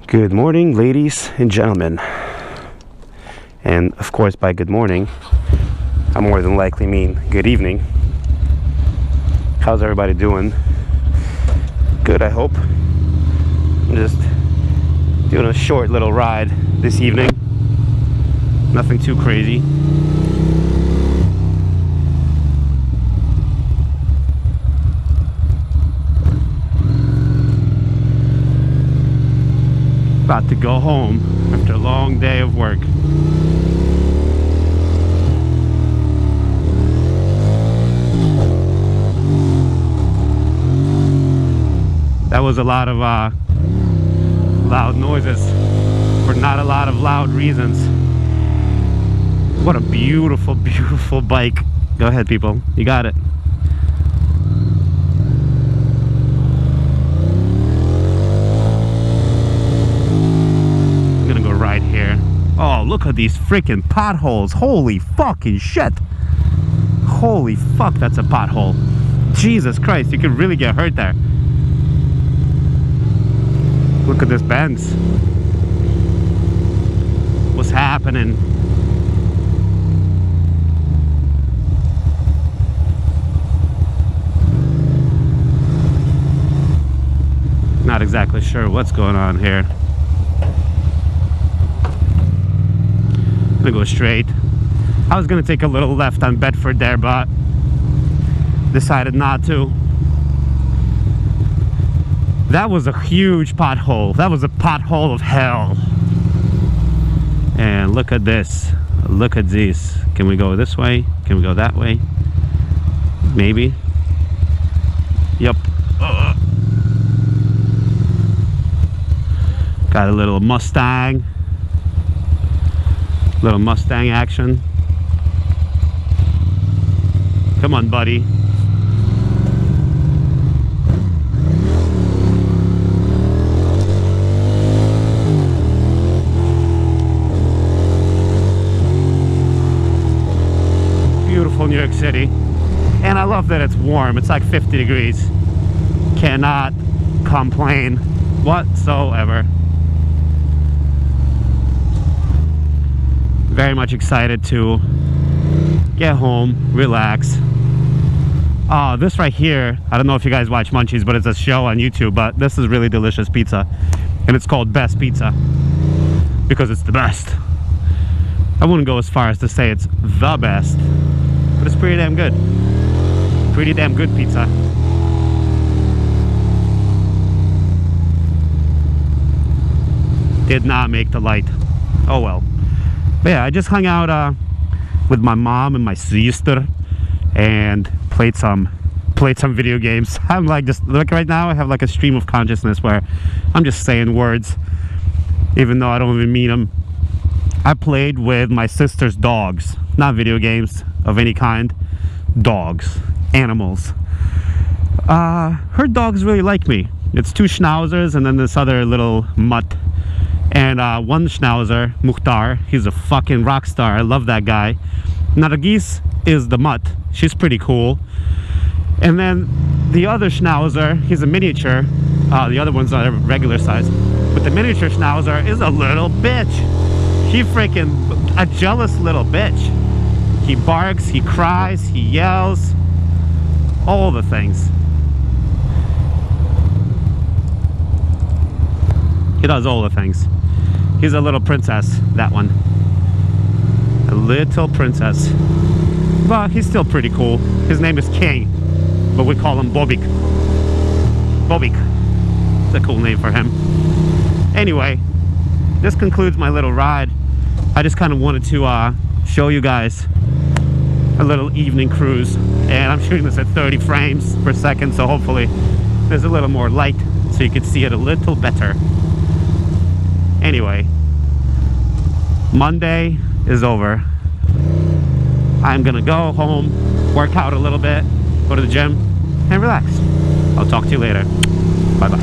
Good morning, ladies and gentlemen. And of course, by good morning, I more than likely mean good evening. How's everybody doing? Good, I hope. I'm just doing a short little ride this evening. Nothing too crazy. About to go home after a long day of work. That was a lot of loud noises for not a lot of loud reasons. What a beautiful, beautiful bike. Go ahead, people. You got it. Right here. Oh, look at these freaking potholes. Holy fucking shit. Holy fuck, that's a pothole. Jesus Christ, you could really get hurt there. Look at this Benz. What's happening? Not exactly sure what's going on here. Go straight. I was gonna take a little left on Bedford there, but decided not to. That was a huge pothole. That was a pothole of hell. And look at this. Look at this. Can we go this way? Can we go that way? Maybe. Yep. Got a little Mustang. Little Mustang action. Come on, buddy. Beautiful New York City. And I love that it's warm. It's like 50 degrees. Cannot complain whatsoever. Very much excited to get home, relax. This right here, I don't know if you guys watch Munchies, but it's a show on YouTube, but this is really delicious pizza. And it's called Best Pizza because it's the best. I wouldn't go as far as to say it's the best, but it's pretty damn good. Pretty damn good pizza. Did not make the light. Oh well. But yeah, I just hung out with my mom and my sister and played some video games. I'm like, just look, right now I have like a stream of consciousness where I'm just saying words even though I don't even mean them. I played with my sister's dogs, not video games of any kind, dogs, animals. Her dogs really like me. It's two schnauzers and then this other little mutt. And one schnauzer, Mukhtar, he's a fucking rock star. I love that guy. Nargis is the mutt. She's pretty cool. And then the other schnauzer, he's a miniature. The other ones are regular size. But the miniature schnauzer is a little bitch. He freaking, a jealous little bitch. He barks, he cries, he yells. All the things. He does all the things. He's a little princess, that one. A little princess. But he's still pretty cool. His name is King, but we call him Bobik. Bobik. It's a cool name for him. Anyway, this concludes my little ride. I just kind of wanted to show you guys a little evening cruise. And I'm shooting this at 30 frames per second, so hopefully there's a little more light so you can see it a little better. Anyway, Monday is over. I'm gonna go home, work out a little bit, go to the gym, and relax. I'll talk to you later. Bye-bye.